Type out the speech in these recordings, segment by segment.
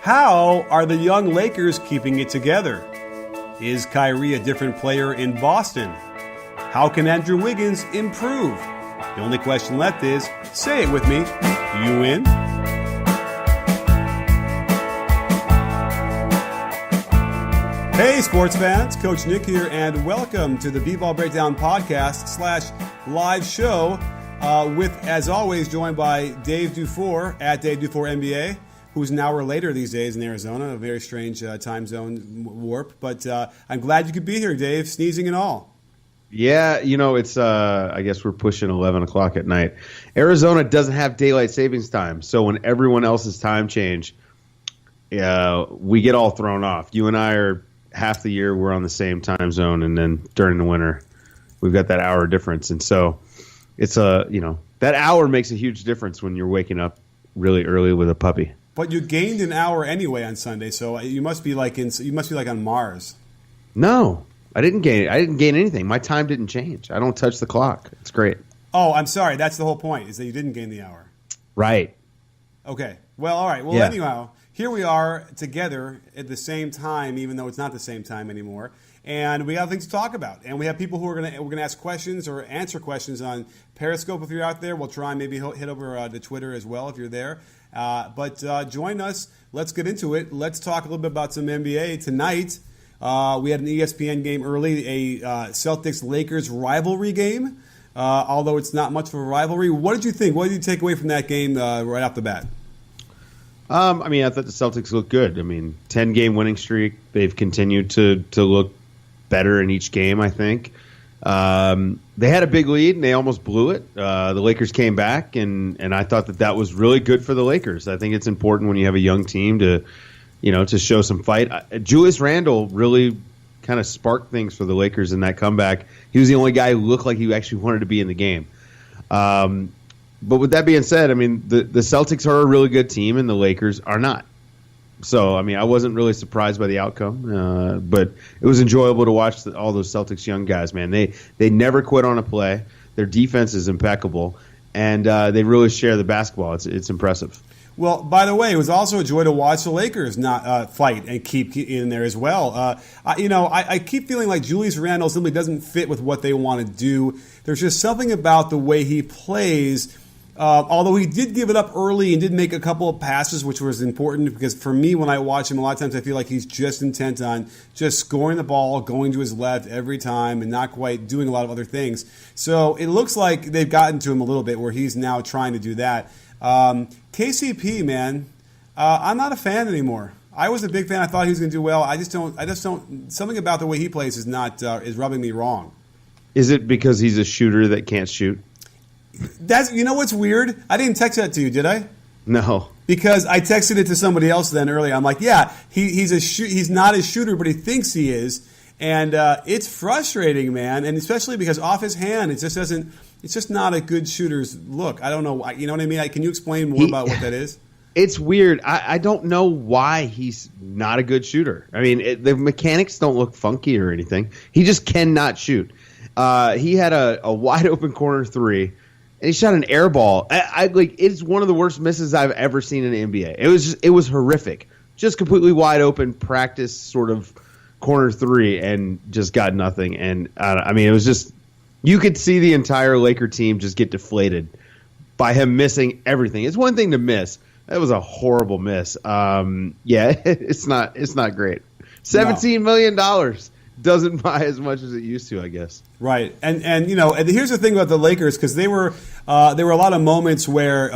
How are the young Lakers keeping it together? Is Kyrie a different player in Boston? How can Andrew Wiggins improve? The only question left is, say it with me, you in? Hey sports fans, Coach Nick here, and welcome to the B-Ball Breakdown podcast / live show with, as always, joined by Dave Dufour at Dave Dufour NBA, who's an hour later these days in Arizona, a very strange time zone warp. But I'm glad you could be here, Dave, sneezing and all. Yeah, you know, it's I guess we're pushing 11 o'clock at night. Arizona doesn't have daylight savings time, so when everyone else's time change, we get all thrown off. You and I are half the year we're on the same time zone, and then during the winter we've got that hour difference. And so it's that hour makes a huge difference when you're waking up really early with a puppy. But you gained an hour anyway on Sunday, so you must be like on Mars. No, I didn't gain anything. My time didn't change. I don't touch the clock. It's great. Oh, I'm sorry. That's the whole point, is that you didn't gain the hour. Right. Okay. Well, all right. Well, yeah. Anyhow, here we are together at the same time, even though it's not the same time anymore. And we have things to talk about. And we have people who we're gonna ask questions or answer questions on Periscope if you're out there. We'll try and maybe hit over to Twitter as well if you're there. But join us. Let's get into it. Let's talk a little bit about some NBA tonight. We had an ESPN game early, a Celtics-Lakers rivalry game, although it's not much of a rivalry. What did you think? What did you take away from that game right off the bat? I thought the Celtics looked good. 10-game winning streak. They've continued to look better in each game, I think. They had a big lead, and they almost blew it. The Lakers came back, and I thought that was really good for the Lakers. I think it's important when you have a young team to show some fight. Julius Randle really kind of sparked things for the Lakers in that comeback. He was the only guy who looked like he actually wanted to be in the game. But with that being said, the Celtics are a really good team, and the Lakers are not. So, I wasn't really surprised by the outcome, but it was enjoyable to watch all those Celtics young guys, man. They never quit on a play. Their defense is impeccable, and they really share the basketball. It's impressive. Well, by the way, it was also a joy to watch the Lakers not fight and keep in there as well. I keep feeling like Julius Randle simply doesn't fit with what they want to do. There's just something about the way he plays. Although he did give it up early and did make a couple of passes, which was important, because for me, when I watch him, a lot of times I feel like he's just intent on just scoring the ball, going to his left every time, and not quite doing a lot of other things. So it looks like they've gotten to him a little bit where he's now trying to do that. KCP, man, I'm not a fan anymore. I was a big fan. I thought he was going to do well. I just don't. Something about the way he plays is rubbing me wrong. Is it because he's a shooter that can't shoot? What's weird? I didn't text that to you, did I? No. Because I texted it to somebody else then earlier. I'm like, yeah, he's not a shooter, but he thinks he is, and it's frustrating, man. And especially because off his hand, it's just not a good shooter's look. I don't know. You know what I mean? Can you explain more about what that is? It's weird. I don't know why he's not a good shooter. The mechanics don't look funky or anything. He just cannot shoot. He had a wide open corner three. And he shot an air ball. It's one of the worst misses I've ever seen in the NBA. It was horrific. Just completely wide open practice sort of corner three and just got nothing. And it was just, you could see the entire Laker team just get deflated by him missing everything. It's one thing to miss. That was a horrible miss. It's not great. $17 million. Doesn't buy as much as it used to, I guess. Right, and here's the thing about the Lakers, because there were a lot of moments where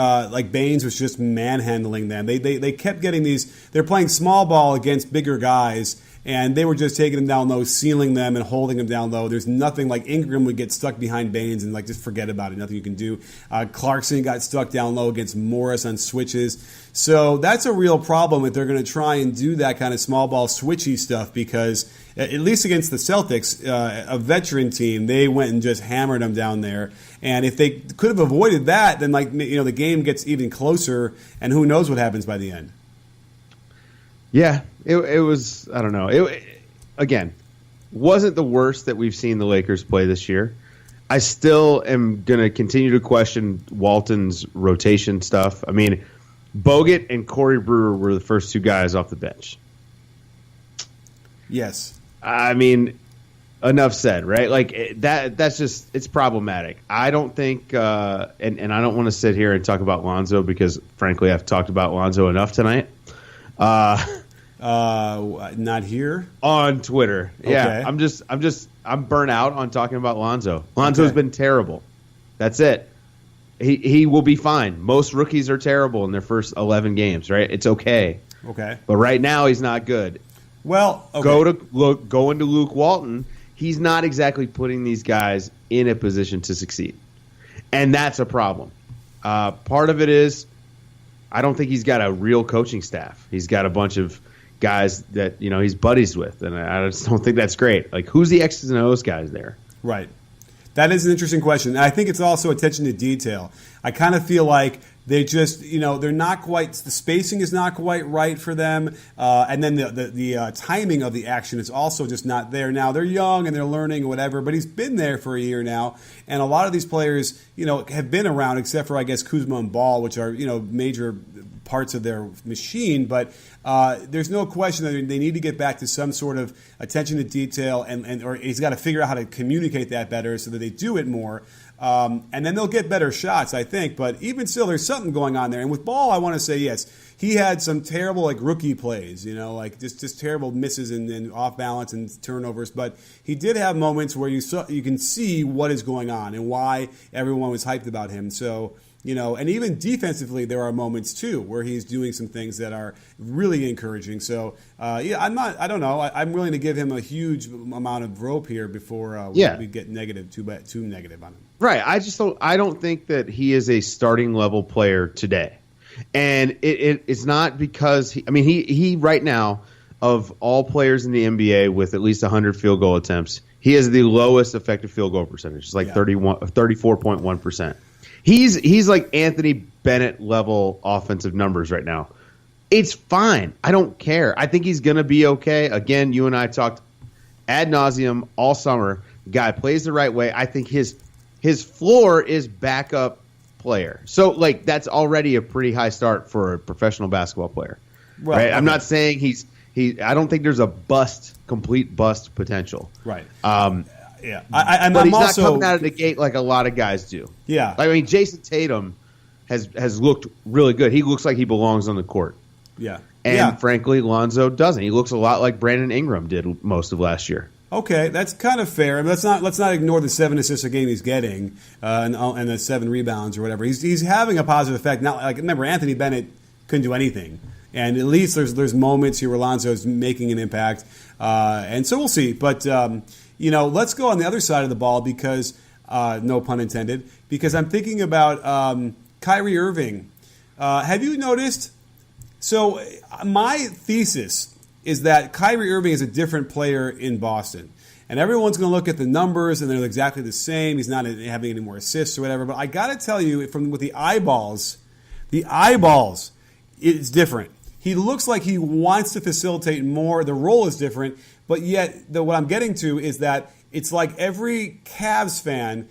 Baines was just manhandling them. They kept getting these. They're playing small ball against bigger guys, and they were just taking them down low, sealing them, and holding them down low. There's nothing like Ingram would get stuck behind Baines and just forget about it. Nothing you can do. Clarkson got stuck down low against Morris on switches. So that's a real problem if they're going to try and do that kind of small ball switchy stuff, because at least against the Celtics, a veteran team, they went and just hammered them down there. And if they could have avoided that, then the game gets even closer, and who knows what happens by the end. Yeah, it was, I don't know. Again, wasn't the worst that we've seen the Lakers play this year. I still am going to continue to question Walton's rotation stuff. Bogut and Corey Brewer were the first two guys off the bench. Yes. I mean, enough said, right? Like that's just it's problematic. I don't think, and I don't want to sit here and talk about Lonzo because, frankly, I've talked about Lonzo enough tonight. Not here on Twitter. Okay. Yeah, I'm burnt out on talking about Lonzo. Lonzo's been terrible. That's it. He will be fine. Most rookies are terrible in their first 11 games, right? It's okay. Okay. But right now he's not good. Well, okay. Go into Luke Walton. He's not exactly putting these guys in a position to succeed. And that's a problem. Part of it is I don't think he's got a real coaching staff. He's got a bunch of guys that he's buddies with, and I just don't think that's great. Like, who's the X's and O's guys there? Right. That is an interesting question. And I think it's also attention to detail. I kind of feel like they just, they're not quite, the spacing is not quite right for them. And then the timing of the action is also just not there. Now, they're young and they're learning or whatever, but he's been there for a year now. And a lot of these players, have been around, except for, I guess, Kuzma and Ball, which are, major parts of their machine. But there's no question that they need to get back to some sort of attention to detail, or he's got to figure out how to communicate that better so that they do it more. And then they'll get better shots, I think. But even still, there's something going on there. And with Ball, I want to say, yes, he had some terrible rookie plays, like just terrible misses and off balance and turnovers. But he did have moments where you can see what is going on and why everyone was hyped about him. So, and even defensively, there are moments too where he's doing some things that are really encouraging. So, I don't know. I'm willing to give him a huge amount of rope here before we get too negative on him. Right. I don't think that he is a starting level player today. And it's not because he right now, of all players in the NBA with at least 100 field goal attempts, he has the lowest effective field goal percentage. It's like 34.1%. He's like Anthony Bennett level offensive numbers right now. It's fine. I don't care. I think he's going to be okay. Again, you and I talked ad nauseum all summer. The guy plays the right way. I think his floor is backup player. So, that's already a pretty high start for a professional basketball player. Right? I'm not saying I don't think there's a complete bust potential. Right. Yeah. But he's not coming out of the gate like a lot of guys do. Yeah. Jason Tatum has looked really good. He looks like he belongs on the court. Yeah. And frankly, Lonzo doesn't. He looks a lot like Brandon Ingram did most of last year. Okay, that's kind of fair. Let's not ignore the 7 assists a game he's getting and the 7 rebounds or whatever. He's having a positive effect. Now, remember, Anthony Bennett couldn't do anything, and at least there's moments here where Lonzo's making an impact, and so we'll see. But let's go on the other side of the ball because no pun intended. Because I'm thinking about Kyrie Irving. Have you noticed? So my thesis is that Kyrie Irving is a different player in Boston. And everyone's going to look at the numbers, and they're exactly the same. He's not having any more assists or whatever. But I got to tell you, with the eyeballs, it's different. He looks like he wants to facilitate more. The role is different. But yet, what I'm getting to is that it's like every Cavs fan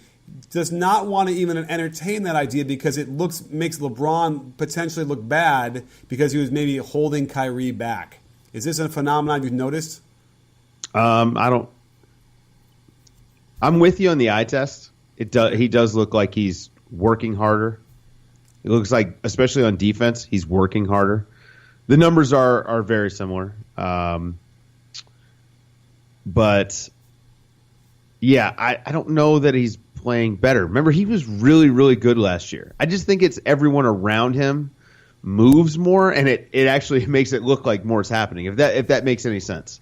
does not want to even entertain that idea because it makes LeBron potentially look bad because he was maybe holding Kyrie back. Is this a phenomenon you've noticed? I'm with you on the eye test. He does look like he's working harder. It looks like, especially on defense, he's working harder. The numbers are very similar. But, yeah, I don't know that he's playing better. Remember, he was really, really good last year. I just think it's everyone around him moves more, and it actually makes it look like more is happening. If that makes any sense,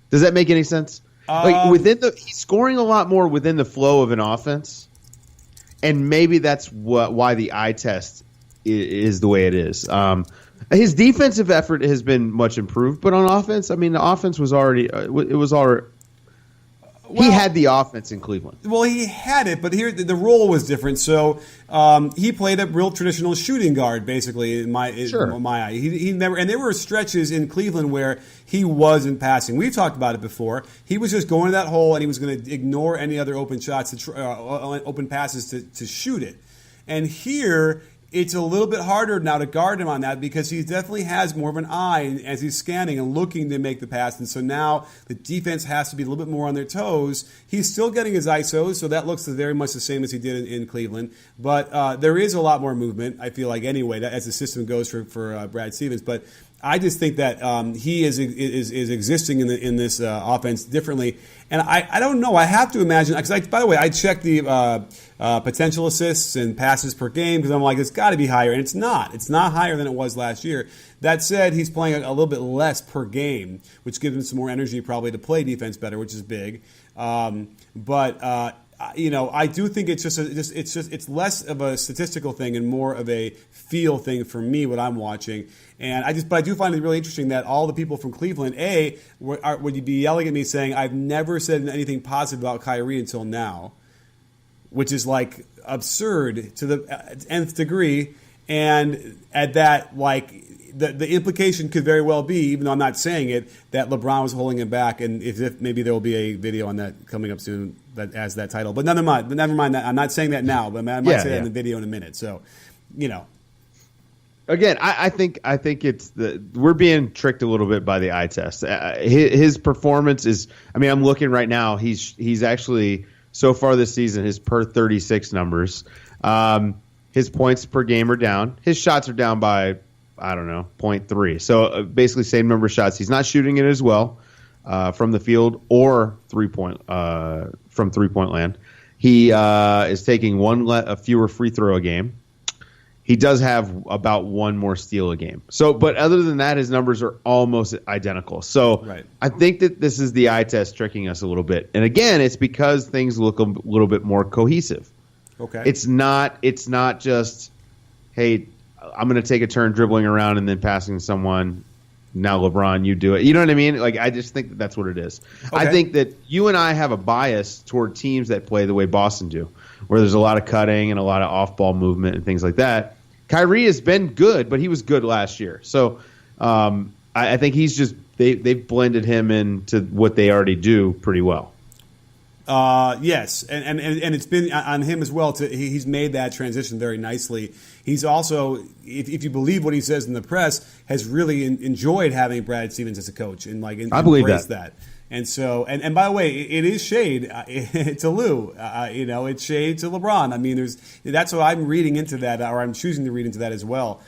does that make any sense? He's scoring a lot more within the flow of an offense, and maybe that's why the eye test is the way it is. His defensive effort has been much improved, but on offense, the offense was already he had the offense in Cleveland. Well, he had it, but here the role was different. So he played a real traditional shooting guard, basically. In my eye, he never. And there were stretches in Cleveland where he wasn't passing. We've talked about it before. He was just going to that hole, and he was going to ignore any other open shots, open passes to shoot it. And here, it's a little bit harder now to guard him on that because he definitely has more of an eye as he's scanning and looking to make the pass. And so now the defense has to be a little bit more on their toes. He's still getting his ISOs, so that looks very much the same as he did in Cleveland. But there is a lot more movement, I feel like, anyway, as the system goes for Brad Stevens. But I just think that he is existing in this offense differently. And I don't know. I have to imagine, because by the way, I checked the potential assists and passes per game because I'm like, it's got to be higher. And it's not. It's not higher than it was last year. That said, he's playing a little bit less per game, which gives him some more energy probably to play defense better, which is big. I do think it's less of a statistical thing and more of a feel thing for me, what I'm watching. And I do find it really interesting that all the people from Cleveland, would you be yelling at me saying, I've never said anything positive about Kyrie until now, which is like absurd to the nth degree. And at that, like, the implication could very well be, even though I'm not saying it, that LeBron was holding him back, and if maybe there will be a video on that coming up soon that has that title. But never mind that. I'm not saying that now, but I might say that in the video in a minute. So, Again, I think it's we're being tricked a little bit by the eye test. His performance is. I mean, I'm looking right now. He's actually so far this season his per 36 numbers. His points per game are down. His shots are down by, I don't know, 0.3. So basically same number of shots. He's not shooting it as well from the field or from three-point land. He is taking a fewer free throw a game. He does have about one more steal a game. So, but other than that, his numbers are almost identical. So right. I think that this is the eye test tricking us a little bit. And again, it's because things look a little bit more cohesive. Okay. It's not just, hey, I'm going to take a turn dribbling around and then passing to someone. Now, LeBron, you do it. You know what I mean? Like, I just think that's what it is. Okay. I think that you and I have a bias toward teams that play the way Boston do, where there's a lot of cutting and a lot of off-ball movement and things like that. Kyrie has been good, but he was good last year. So I think he's just they've blended him into what they already do pretty well. Yes, and it's been on him as well. He's made that transition very nicely. He's also, if you believe what he says in the press, has really enjoyed having Brad Stevens as a coach and I believe that. And so, and by the way, it is shade to Lou. It's shade to LeBron. I mean, that's what I'm reading into that, or I'm choosing to read into that as well,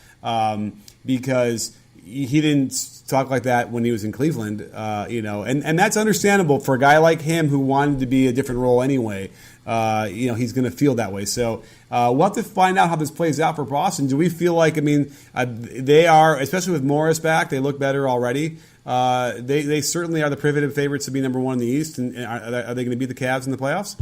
because he didn't talk like that when he was in Cleveland, and that's understandable for a guy like him who wanted to be a different role anyway. He's going to feel that way. So we'll have to find out how this plays out for Boston. Do we feel like, they are, especially with Morris back, they look better already. They certainly are the prohibitive favorites to be number one in the East. And are they going to beat the Cavs in the playoffs?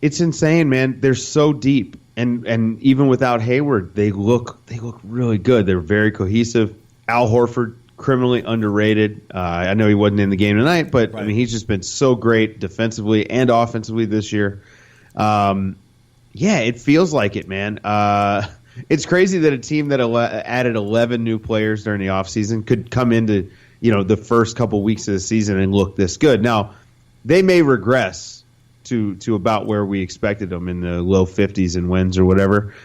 It's insane, man. They're so deep, and even without Hayward, they look really good. They're very cohesive. Al Horford, criminally underrated. I know he wasn't in the game tonight, but right. I mean, he's just been so great defensively and offensively this year. It feels like it, man. It's crazy that a team that added 11 new players during the offseason could come into the first couple weeks of the season and look this good. Now, they may regress to about where we expected them in the low 50s in wins or whatever.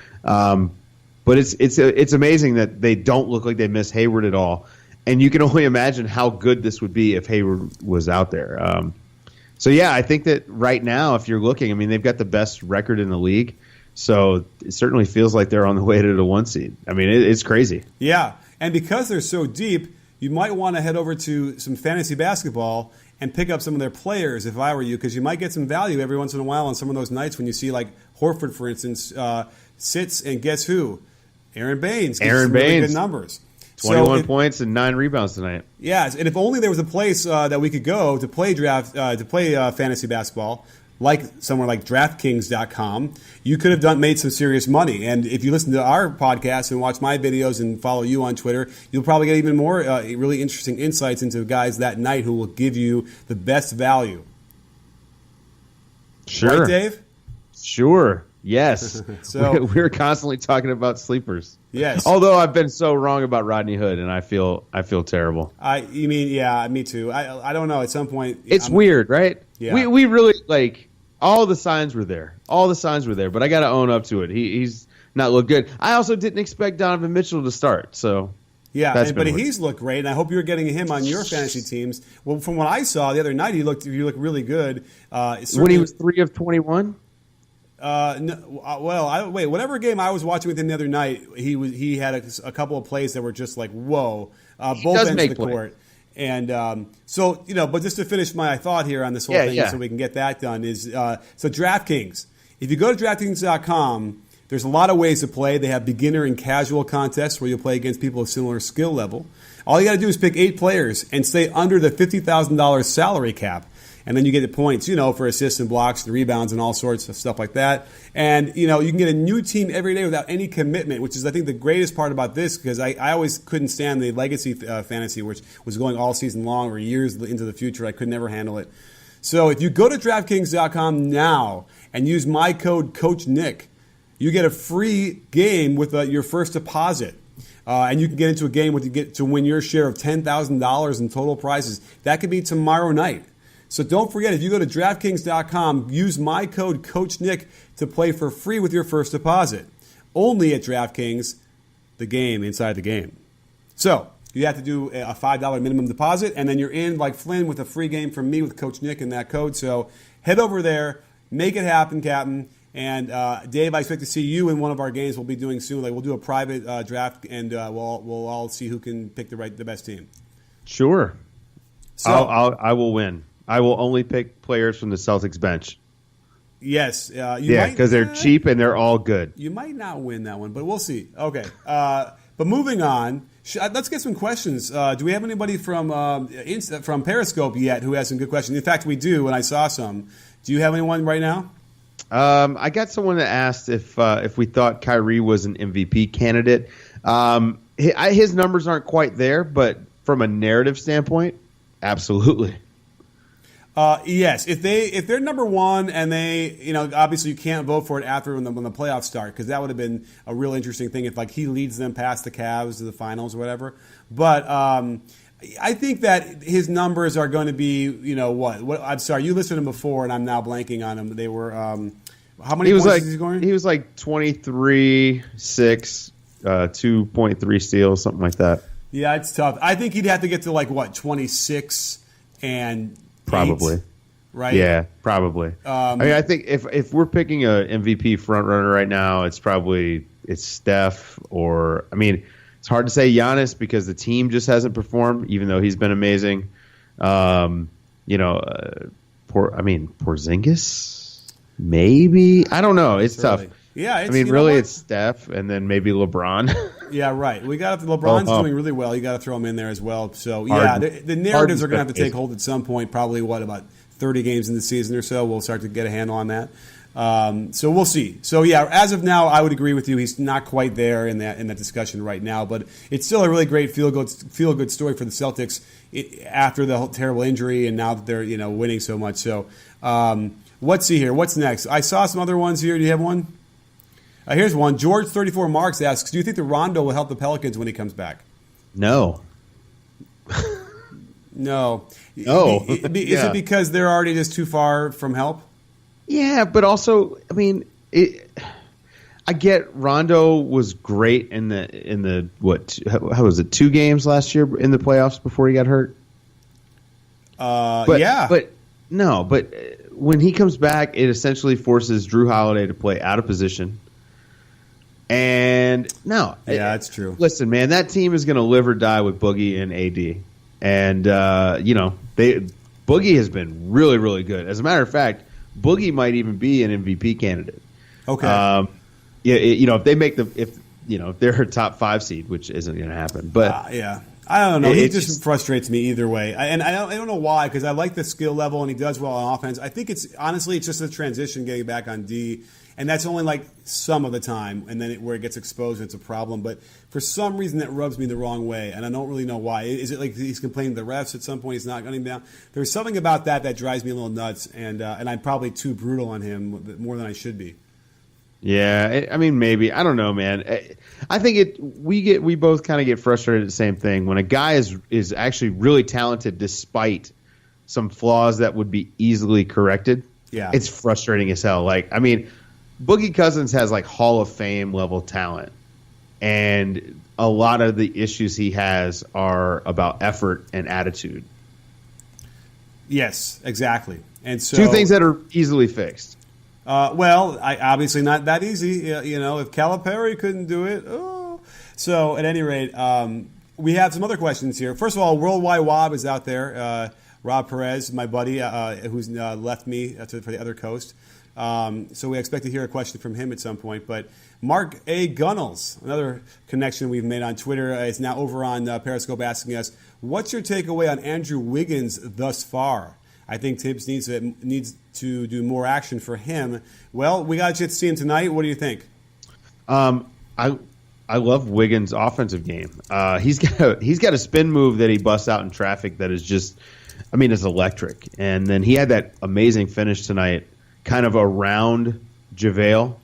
But it's amazing that they don't look like they miss Hayward at all. And you can only imagine how good this would be if Hayward was out there. I think that right now, if you're looking, they've got the best record in the league. So it certainly feels like they're on the way to the 1 seed. It's crazy. Yeah, and because they're so deep, you might want to head over to some fantasy basketball and pick up some of their players if I were you, because you might get some value every once in a while on some of those nights when you see, like Horford, for instance, sits and guess who? Aaron Baines. Really good numbers. 21 points and 9 rebounds tonight. Yes, and if only there was a place that we could go to play fantasy basketball, like somewhere like DraftKings.com, you could have made some serious money. And if you listen to our podcast and watch my videos and follow you on Twitter, you'll probably get even more really interesting insights into guys that night who will give you the best value. Sure. Right, Dave? Sure. Yes. So we're constantly talking about sleepers. Yes. Although I've been so wrong about Rodney Hood, and I feel terrible. Me too. I don't know. At some point, it's weird, right? Yeah. We really all the signs were there. All the signs were there, but I got to own up to it. He's not look good. I also didn't expect Donovan Mitchell to start, so yeah, but he's looked great, and I hope you're getting him on your fantasy teams. Well, from what I saw the other night, he looked really good. When he was 3 of 21. Whatever game I was watching with him the other night, he had a couple of plays that were just like whoa, both ends of the court. And but just to finish my thought here on this whole thing, so we can get that done is so DraftKings. If you go to DraftKings.com. There's a lot of ways to play. They have beginner and casual contests where you'll play against people of similar skill level. All you got to do is pick 8 players and stay under the $50,000 salary cap. And then you get the points, for assists and blocks and rebounds and all sorts of stuff like that. And, you can get a new team every day without any commitment, which is, I think, the greatest part about this because I always couldn't stand the legacy fantasy, which was going all season long or years into the future. I could never handle it. So if you go to DraftKings.com now and use my code CoachNick, you get a free game with your first deposit. And you can get into a game with you get to win your share of $10,000 in total prizes. That could be tomorrow night. So don't forget, if you go to DraftKings.com, use my code CoachNick to play for free with your first deposit. Only at DraftKings, the game inside the game. So you have to do a $5 minimum deposit, and then you're in like Flynn with a free game from me with Coach Nick and that code. So head over there, make it happen, Captain. And Dave, I expect to see you in one of our games we'll be doing soon. Like we'll do a private draft, and we'll all see who can pick the best team. Sure. So I will win. I will only pick players from the Celtics bench. Yes. Because they're cheap and they're all good. You might not win that one, but we'll see. Okay. But moving on, let's get some questions. Do we have anybody from Periscope yet who has some good questions? In fact, we do, and I saw some. Do you have anyone right now? I got someone that asked if we thought Kyrie was an MVP candidate. His numbers aren't quite there, but from a narrative standpoint, absolutely. Yes, if they're number one and they, obviously you can't vote for it after when the playoffs start because that would have been a real interesting thing if like he leads them past the Cavs to the finals or whatever. But I think that his numbers are going to be, what? I'm sorry, you listed him before and I'm now blanking on him. They were how many points is he scoring? He was like 23, 6, 2.3 steals, something like that. Yeah, it's tough. I think he'd have to get to like 26 and. Probably. 8, right? Yeah, probably. I think if we're picking a MVP front runner right now, it's Steph or it's hard to say Giannis because the team just hasn't performed, even though he's been amazing. Porzingis, maybe. I don't know. It's tough. Yeah, it's Steph and then maybe LeBron. Yeah, right. LeBron's doing really well. You got to throw him in there as well. So the narratives are going to have to take hold at some point. Probably about 30 games in the season or so. We'll start to get a handle on that. So we'll see. So as of now, I would agree with you. He's not quite there in that discussion right now, but it's still a really great feel good story for the Celtics after the terrible injury and now that they're winning so much. So let's see here. What's next? I saw some other ones here. Do you have one? Here's one. George 34 Marks asks, do you think that Rondo will help the Pelicans when he comes back? No. No. No. Is it because they're already just too far from help? Yeah, but also, I get Rondo was great in the how was it, 2 games last year in the playoffs before he got hurt? But when he comes back, it essentially forces Drew Holiday to play out of position. And it's true. Listen, man, that team is going to live or die with Boogie and AD, and Boogie has been really, really good. As a matter of fact, Boogie might even be an MVP candidate. Okay. If they make if they're a top 5 seed, which isn't going to happen, but I don't know. He just frustrates me either way, and I don't know why because I like the skill level and he does well on offense. I think it's just a transition getting back on D. And that's only like some of the time, and then where it gets exposed, it's a problem. But for some reason, that rubs me the wrong way, and I don't really know why. Is it like he's complaining to the refs at some point? He's not gunning down. There's something about that drives me a little nuts, and I'm probably too brutal on him more than I should be. Yeah, maybe. I don't know, man. I think we both kind of get frustrated at the same thing when a guy is actually really talented despite some flaws that would be easily corrected. Yeah, it's frustrating as hell. Boogie Cousins has like Hall of Fame level talent, and a lot of the issues he has are about effort and attitude. Yes, exactly. And so, two things that are easily fixed. Well, obviously not that easy. You know, if Calipari couldn't do it, oh. So at any rate, we have some other questions here. First of all, Worldwide Wob is out there. Rob Perez, my buddy, who's left me for the other coast. So we expect to hear a question from him at some point. But Mark A. Gunnels, another connection we've made on Twitter, is now over on Periscope asking us, what's your takeaway on Andrew Wiggins thus far? I think Tibbs needs to do more action for him. Well, we got a chance to see him tonight. What do you think? I love Wiggins' offensive game. He's got a spin move that he busts out in traffic that is just, I mean, it's electric. And then he had that amazing finish tonight, kind of around JaVale,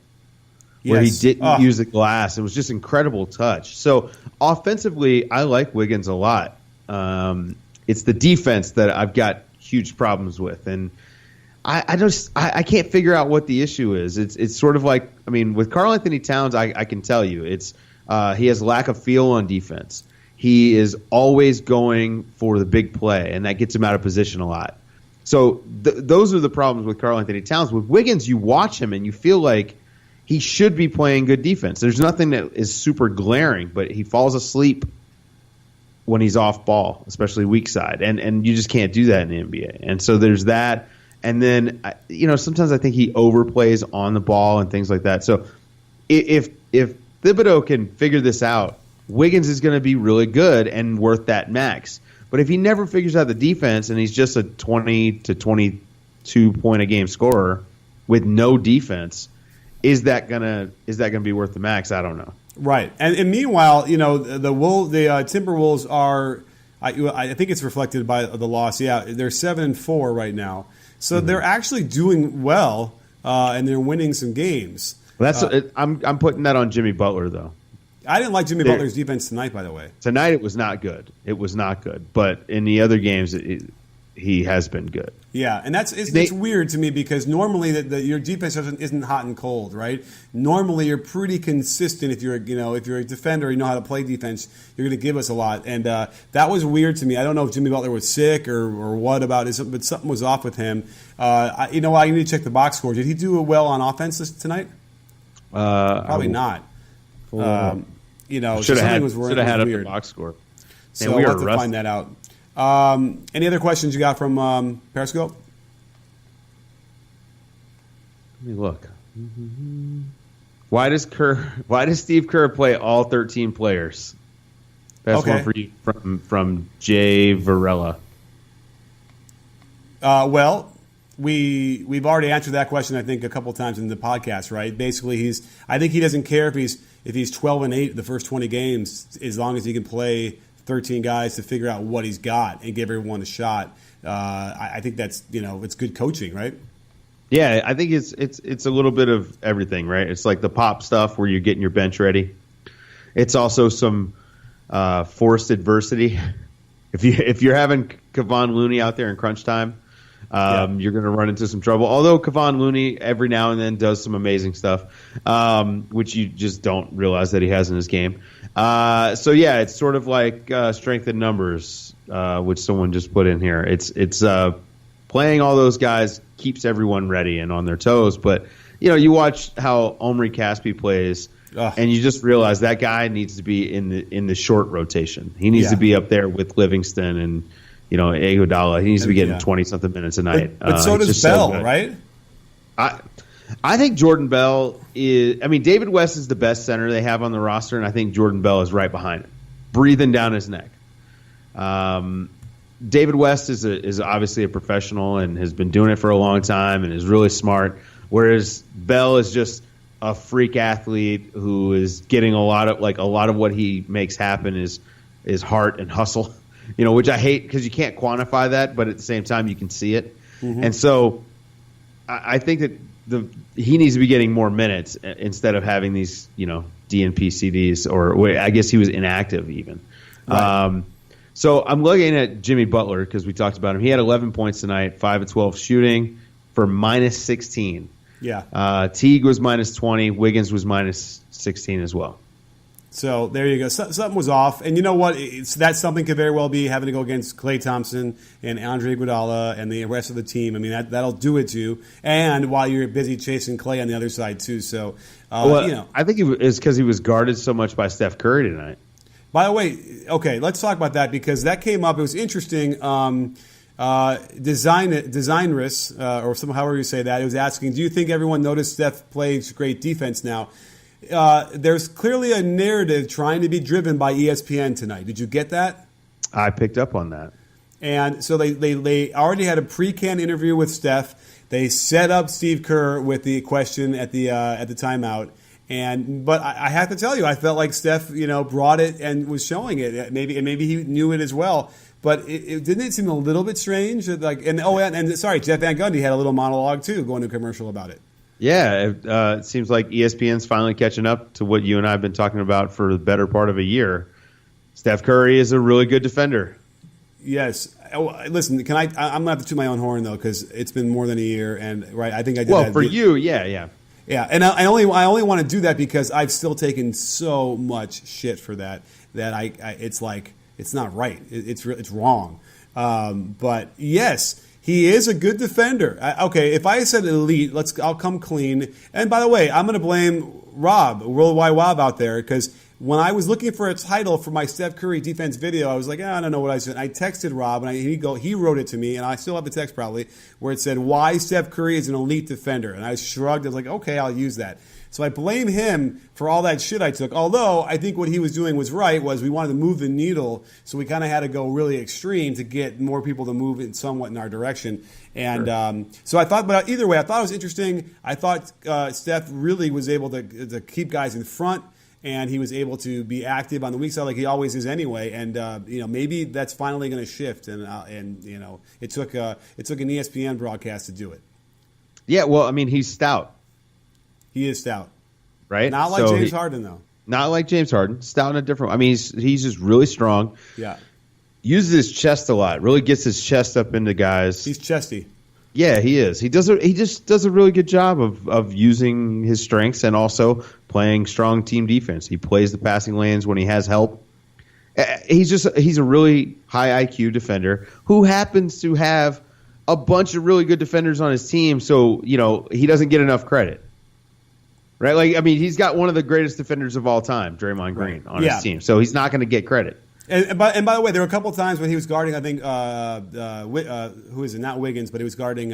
where he didn't use the glass. It was just incredible touch. So offensively, I like Wiggins a lot. It's the defense that I've got huge problems with, and I can't figure out what the issue is. It's sort of like, I mean, with Karl Anthony Towns, I can tell you it's he has lack of feel on defense. He is always going for the big play, and that gets him out of position a lot. So those are the problems with Karl Anthony Towns. With Wiggins, you watch him and you feel like he should be playing good defense. There's nothing that is super glaring, but he falls asleep when he's off ball, especially weak side, and you just can't do that in the NBA. And so there's that. And then, you know, sometimes I think he overplays on the ball and things like that. So if Thibodeau can figure this out, Wiggins is going to be really good and worth that max. But if he never figures out the defense and he's just a 20 to 22 point a game scorer with no defense, is that gonna be worth the max? I don't know. Right, and meanwhile, you know, the Timberwolves are. I think it's reflected by the loss. Yeah, they're 7-4 right now, so they're actually doing well, and they're winning some games. Well, I'm putting that on Jimmy Butler though. I didn't like Jimmy Butler's defense tonight, by the way. Tonight it was not good. It was not good. But in the other games, he has been good. Yeah, and it's weird to me because normally your defense isn't hot and cold, right? Normally you're pretty consistent if you're a defender, you know how to play defense, you're going to give us a lot. And that was weird to me. I don't know if Jimmy Butler was sick or what about it, but something was off with him. I need to check the box score. Did he do well on offense tonight? Probably not. Should have had weird. a box score. So we'll have to find that out. Any other questions you got from Periscope? Let me look. Why does Steve Kerr play all 13 players? That's one for you from Jay Varela. Well, we've already answered that question, I think, a couple times in the podcast, right? Basically, I think he doesn't care if he's 12-8 the first 20 games, as long as he can play 13 guys to figure out what he's got and give everyone a shot. I think that's, it's good coaching, right? Yeah, I think it's a little bit of everything, right? It's like the pop stuff where you're getting your bench ready. It's also some forced adversity. If you're having Kevon Looney out there in crunch time, you're going to run into some trouble. Although Kevon Looney every now and then does some amazing stuff, which you just don't realize that he has in his game. So yeah, it's sort of like strength in numbers, which someone just put in here. It's playing all those guys keeps everyone ready and on their toes. But you watch how Omri Caspi plays, and you just realize that guy needs to be in the short rotation. He needs to be up there with Livingston and Iguodala. He needs to be getting 20-something minutes a night. But so does Bell, right? I think Jordan Bell is. I mean, David West is the best center they have on the roster, and I think Jordan Bell is right behind him, breathing down his neck. David West is obviously a professional and has been doing it for a long time and is really smart, whereas Bell is just a freak athlete who is getting a lot of what he makes happen is heart and hustle, which I hate because you can't quantify that, but at the same time you can see it. Mm-hmm. And so I think that he needs to be getting more minutes instead of having these, DNP CDs, or I guess he was inactive even. Right. So I'm looking at Jimmy Butler because we talked about him. He had 11 points tonight, 5 of 12 shooting for -16. Teague was minus 20. Wiggins was minus 16 as well. So there you go. Something was off. And you know what? That something could very well be having to go against Klay Thompson and Andre Iguodala and the rest of the team. I mean, that'll do it to you. And while you're busy chasing Klay on the other side, too. So, I think it's because he was guarded so much by Steph Curry tonight. By the way, okay, let's talk about that because that came up. It was interesting. Designress, or however you say that, it was asking, do you think everyone noticed Steph plays great defense now? There's clearly a narrative trying to be driven by ESPN tonight. Did you get that? I picked up on that. And so they already had a pre-canned interview with Steph. They set up Steve Kerr with the question at the timeout. But I have to tell you, I felt like Steph, brought it and was showing it. Maybe he knew it as well. But didn't it seem a little bit strange? Jeff Van Gundy had a little monologue too, going to commercial about it. Yeah, it seems like ESPN's finally catching up to what you and I have been talking about for the better part of a year. Steph Curry is a really good defender. Yes. Listen, I'm going to have to toot my own horn, though, because it's been more than a year. And right, I think I did that. Well, for you, yeah. Yeah, and I only want to do that because I've still taken so much shit for that it's like it's not right. It's wrong. But yes, he is a good defender. Okay, if I said elite, I'll come clean. And by the way, I'm going to blame Rob, Worldwide Wob out there, because when I was looking for a title for my Steph Curry defense video, I was like, I don't know what I said. I texted Rob, and he wrote it to me, and I still have the text probably, where it said, why Steph Curry is an elite defender. And I shrugged. I was like, okay, I'll use that. So I blame him for all that shit I took. Although I think what he was doing was right, was we wanted to move the needle, so we kind of had to go really extreme to get more people to move it somewhat in our direction. And sure. So I thought, but either way, I thought it was interesting. I thought Steph really was able to keep guys in front, and he was able to be active on the weak side like he always is anyway. And maybe that's finally going to shift. And it took an ESPN broadcast to do it. Yeah, well, I mean, he's stout. He is stout, right? Not like James Harden, though. Not like James Harden. Stout in a different. I mean, he's just really strong. Yeah. Uses his chest a lot. Really gets his chest up into guys. He's chesty. Yeah, he is. He just does a really good job of using his strengths and also playing strong team defense. He plays the passing lanes when he has help. He's a really high IQ defender who happens to have a bunch of really good defenders on his team. So he doesn't get enough credit. Right? Like, I mean, he's got one of the greatest defenders of all time, Draymond Green, on his team. So he's not going to get credit. And by the way, there were a couple of times when he was guarding, I think, who is it? Not Wiggins, but he was guarding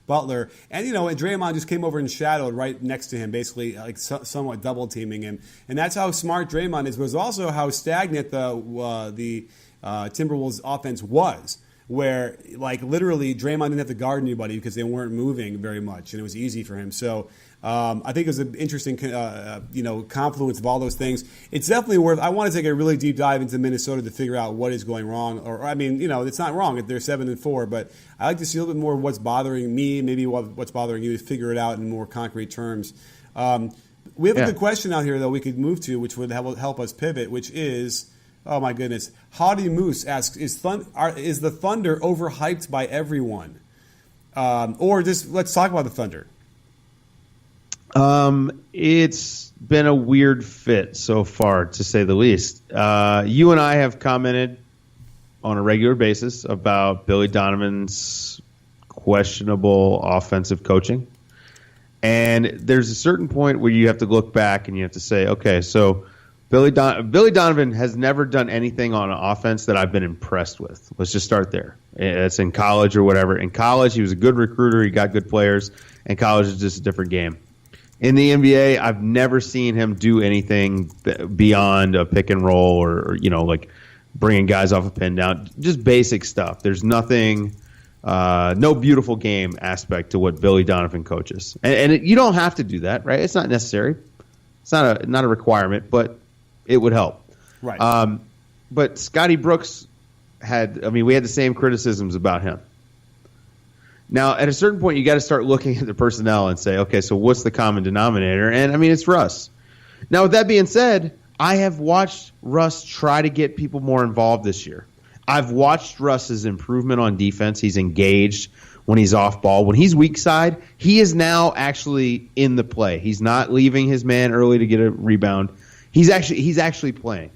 Butler. And, and Draymond just came over and shadowed right next to him, basically like somewhat double teaming him. And that's how smart Draymond is, but it's also how stagnant the Timberwolves offense was, where like literally Draymond didn't have to guard anybody because they weren't moving very much, and it was easy for him. So I think it was an interesting, confluence of all those things. It's definitely worth. I want to take a really deep dive into Minnesota to figure out what is going wrong. Or I mean, it's not wrong if they're 7-4, but I like to see a little bit more of what's bothering me, maybe what's bothering you, to figure it out in more concrete terms. We have a good question out here though we could move to, which would help us pivot, which is. Oh my goodness! Howdy Moose asks: Is the Thunder overhyped by everyone, or just let's talk about the Thunder? It's been a weird fit so far, to say the least. You and I have commented on a regular basis about Billy Donovan's questionable offensive coaching, and there's a certain point where you have to look back and you have to say, okay, so. Billy Donovan has never done anything on offense that I've been impressed with. Let's just start there. It's in college or whatever. In college, he was a good recruiter. He got good players. And college is just a different game. In the NBA, I've never seen him do anything beyond a pick and roll or like bringing guys off a pin down. Just basic stuff. There's nothing, no beautiful game aspect to what Billy Donovan coaches. And you don't have to do that, right? It's not necessary. It's not a requirement, but it would help. Right. But Scotty Brooks we had the same criticisms about him. Now, at a certain point, you got to start looking at the personnel and say, okay, so what's the common denominator? And, it's Russ. Now, with that being said, I have watched Russ try to get people more involved this year. I've watched Russ's improvement on defense. He's engaged when he's off ball. When he's weak side, he is now actually in the play. He's not leaving his man early to get a rebound. He's actually playing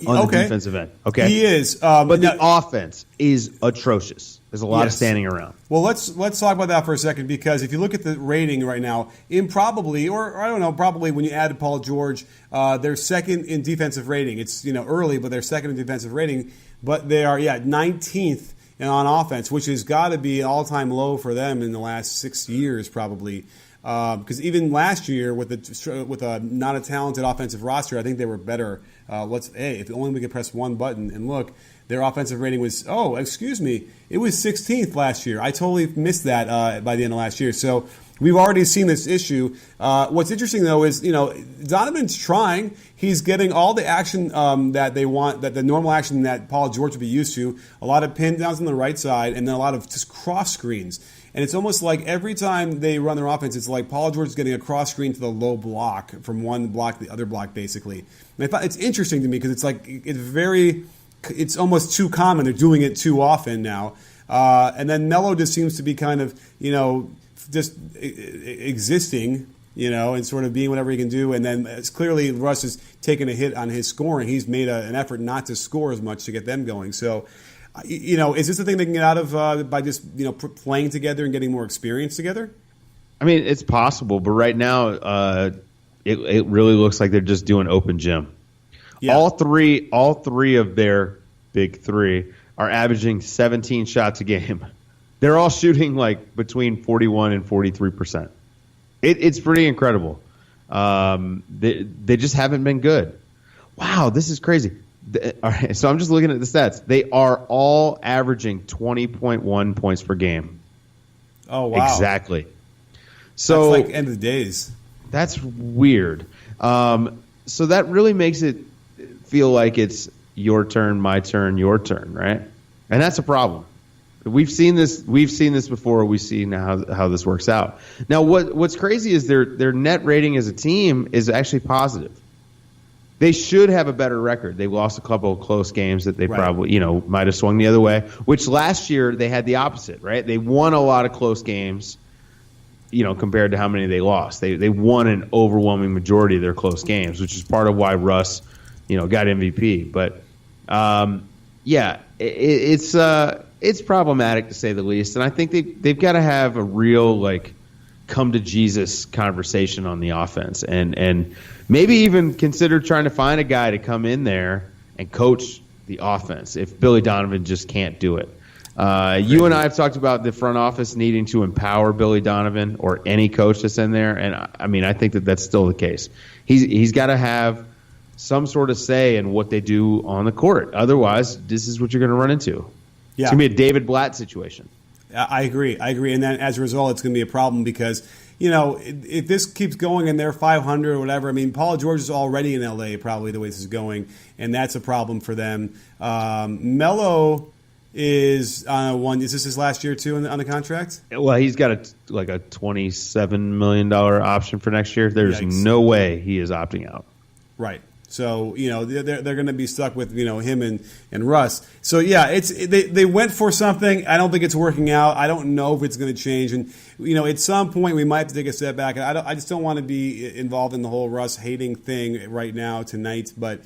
on the defensive end. Okay, he is. But the offense is atrocious. There's a lot of standing around. Well, let's talk about that for a second, because if you look at the rating right now, probably when you add Paul George, they're second in defensive rating. It's early, but they're second in defensive rating. But they are 19th on offense, which has got to be an all-time low for them in the last 6 years, probably. Because even last year with a not a talented offensive roster, I think they were better. If only we could press one button and look. Their offensive rating was, it was 16th last year. I totally missed that by the end of last year. So we've already seen this issue. What's interesting, though, is, Donovan's trying. He's getting all the action that they want, that the normal action that Paul George would be used to, a lot of pin downs on the right side, and then a lot of just cross screens. And it's almost like every time they run their offense, it's like Paul George is getting a cross screen to the low block from one block to the other block, basically. And I thought it's interesting to me because it's almost too common. They're doing it too often now. And then Melo just seems to be kind of, just existing, and sort of being whatever he can do. And then it's clearly Russ is taking a hit on his scoring. He's made an effort not to score as much to get them going. So, is this the thing they can get out of by just, playing together and getting more experience together? I mean, it's possible, but right now it really looks like they're just doing open gym. Yeah. All three of their big three are averaging 17 shots a game. They're all shooting like between 41 and 43%. It's pretty incredible. They just haven't been good. Wow, this is crazy. All right, so I'm just looking at the stats. They are all averaging 20.1 points per game. Oh, wow. Exactly. So that's like end of the days. That's weird. So that really makes it feel like it's your turn, my turn, your turn, right? And that's a problem. We've seen this before. We've seen how this works out. Now, what's crazy is their net rating as a team is actually positive. They should have a better record. They lost a couple of close games that they probably might have swung the other way. Which last year they had the opposite, right? They won a lot of close games, compared to how many they lost. They won an overwhelming majority of their close games, which is part of why Russ, got MVP. But it's problematic to say the least, and I think they've got to have a real come to Jesus conversation on the offense, and maybe even consider trying to find a guy to come in there and coach the offense if Billy Donovan just can't do it. You and I have talked about the front office needing to empower Billy Donovan or any coach that's in there, and I think that's still the case. He's got to have some sort of say in what they do on the court. Otherwise, this is what you're going to run into. Yeah. It's going to be a David Blatt situation. I agree. And then as a result, it's going to be a problem because, if this keeps going and they're 500 or whatever, Paul George is already in L.A. probably the way this is going, and that's a problem for them. Melo is one. Is this his last year, too, on the contract? Well, he's got a $27 million option for next year. There's no way he is opting out. Right. So, they're going to be stuck with, him and Russ. So, yeah, they went for something. I don't think it's working out. I don't know if it's going to change. And, at some point we might have to take a step back. I just don't want to be involved in the whole Russ hating thing right now tonight. But,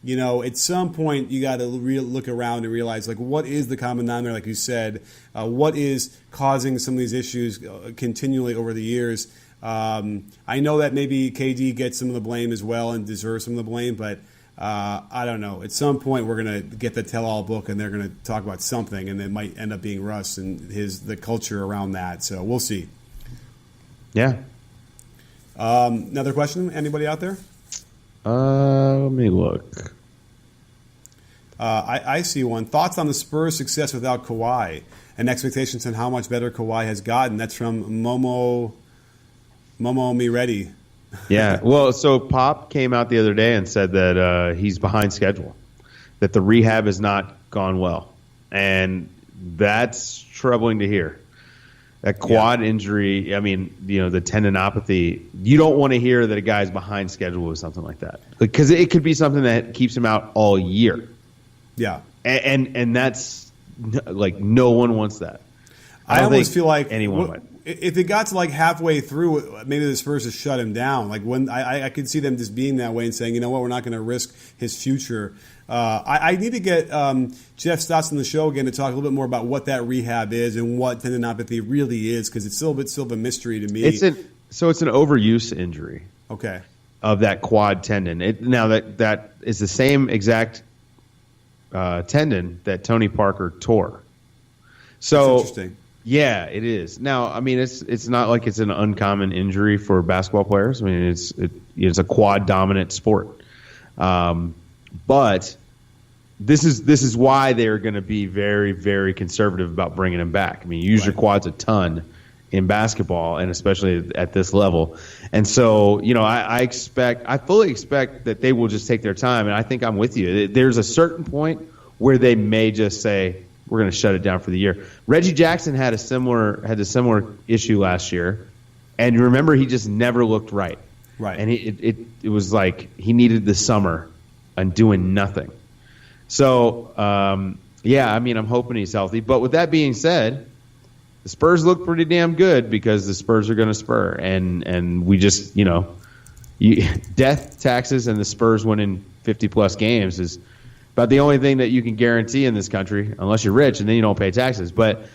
at some point you got to look around and realize, what is the common denominator, like you said? What is causing some of these issues continually over the years? I know that maybe KD gets some of the blame as well and deserves some of the blame, but I don't know. At some point, we're going to get the tell-all book, and they're going to talk about something, and it might end up being Russ and the culture around that. So we'll see. Yeah. Another question? Anybody out there? Let me look. I see one. Thoughts on the Spurs' success without Kawhi and expectations on how much better Kawhi has gotten? That's from Momo Me Ready. Yeah. Well, so Pop came out the other day and said that he's behind schedule, that the rehab has not gone well. And that's troubling to hear. That quad injury, the tendinopathy, you don't want to hear that a guy's behind schedule with something like that. Because it could be something that keeps him out all year. Yeah. And that's, no one wants that. I almost feel like anyone would. If it got to like halfway through, maybe the Spurs just shut him down. Like when I could see them just being that way and saying, you know what, we're not going to risk his future. I need to get Jeff Stotts on the show again to talk a little bit more about what that rehab is and what tendinopathy really is, because it's still a mystery to me. It's an overuse injury. Okay. Of that quad tendon. Now that is the same exact tendon that Tony Parker tore. So that's interesting. Yeah, it is. Now, I mean, it's not like it's an uncommon injury for basketball players. I mean, it's a quad dominant sport. But this is why they're going to be very, very conservative about bringing him back. I mean, you use your quads a ton in basketball, and especially at this level. And so, I fully expect that they will just take their time. And I think I'm with you. There's a certain point where they may just say, we're going to shut it down for the year. Reggie Jackson had a similar issue last year, and you remember he just never looked right. Right. And it was like he needed the summer and doing nothing. So I mean, I'm hoping he's healthy. But with that being said, the Spurs look pretty damn good because the Spurs are going to spur, and we just death, taxes, and the Spurs winning 50+ games is about the only thing that you can guarantee in this country, unless you're rich and then you don't pay taxes. But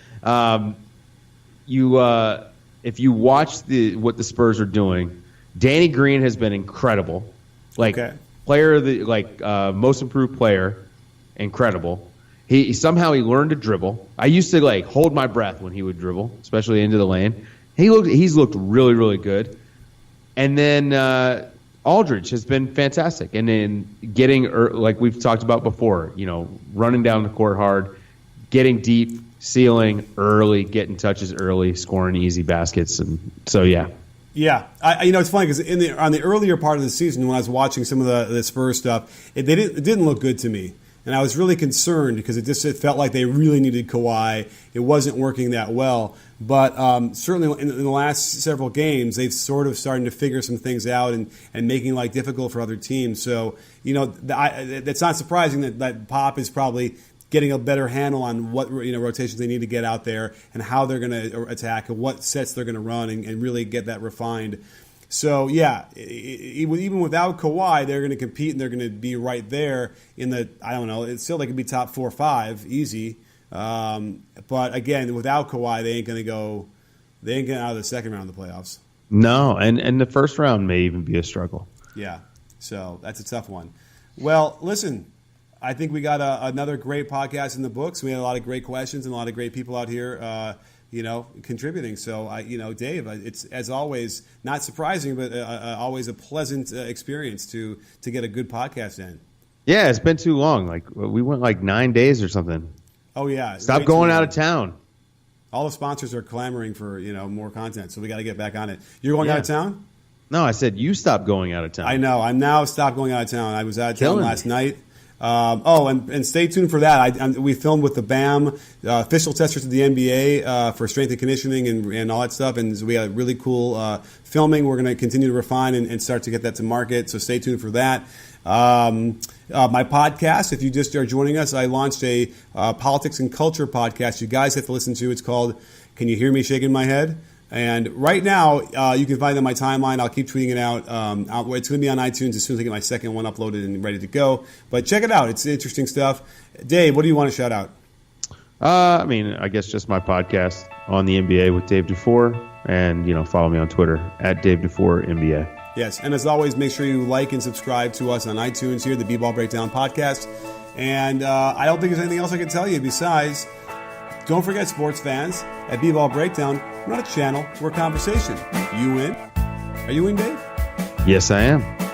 if you watch what the Spurs are doing, Danny Green has been incredible. Player of the most improved player, incredible. He somehow learned to dribble. I used to hold my breath when he would dribble, especially into the lane. He's looked really, really good. And then Aldridge has been fantastic. And then getting, like we've talked about before, running down the court hard, getting deep, sealing early, getting touches early, scoring easy baskets. And so, yeah. Yeah, it's funny because on the earlier part of the season when I was watching some of the Spurs stuff, it didn't look good to me. And I was really concerned because it felt like they really needed Kawhi. It wasn't working that well. But certainly in the last several games, they've sort of starting to figure some things out and making life difficult for other teams. So, it's not surprising that Pop is probably getting a better handle on what rotations they need to get out there and how they're going to attack and what sets they're going to run and really get that refined. So, yeah, even without Kawhi, they're going to compete and they're going to be right there in the, I don't know, it's still they could be top 4 or 5, easy. But, again, without Kawhi, they ain't getting out of the second round of the playoffs. No, and the first round may even be a struggle. Yeah, so that's a tough one. Well, listen, I think we got another great podcast in the books. We had a lot of great questions and a lot of great people out here contributing. So, Dave, it's, as always, not surprising, but always a pleasant experience to get a good podcast in. Yeah, it's been too long. We went 9 days or something. Oh, yeah. Stop going out of town. All the sponsors are clamoring for, more content, so we got to get back on it. You're going out of town? No, I said you stopped going out of town. I know. I'm now stopped going out of town. I was out of town last night. And stay tuned for that. We filmed with the BAM, official testers of the NBA for strength and conditioning and all that stuff. And so we had really cool filming. We're going to continue to refine and start to get that to market. So stay tuned for that. My podcast, if you just are joining us, I launched a politics and culture podcast you guys have to listen to. It's called Can You Hear Me Shaking My Head? And right now, you can find it on my timeline. I'll keep tweeting it out. It's going to be on iTunes as soon as I get my second one uploaded and ready to go. But check it out. It's interesting stuff. Dave, what do you want to shout out? I guess just my podcast on the NBA with Dave Dufour. And, follow me on Twitter at Dave Dufour NBA. Yes, and as always, make sure you like and subscribe to us on iTunes here, the B-Ball Breakdown Podcast. And I don't think there's anything else I can tell you besides, don't forget, sports fans, at B-Ball Breakdown, we're not a channel, we're a conversation. You in? Are you in, Dave? Yes, I am.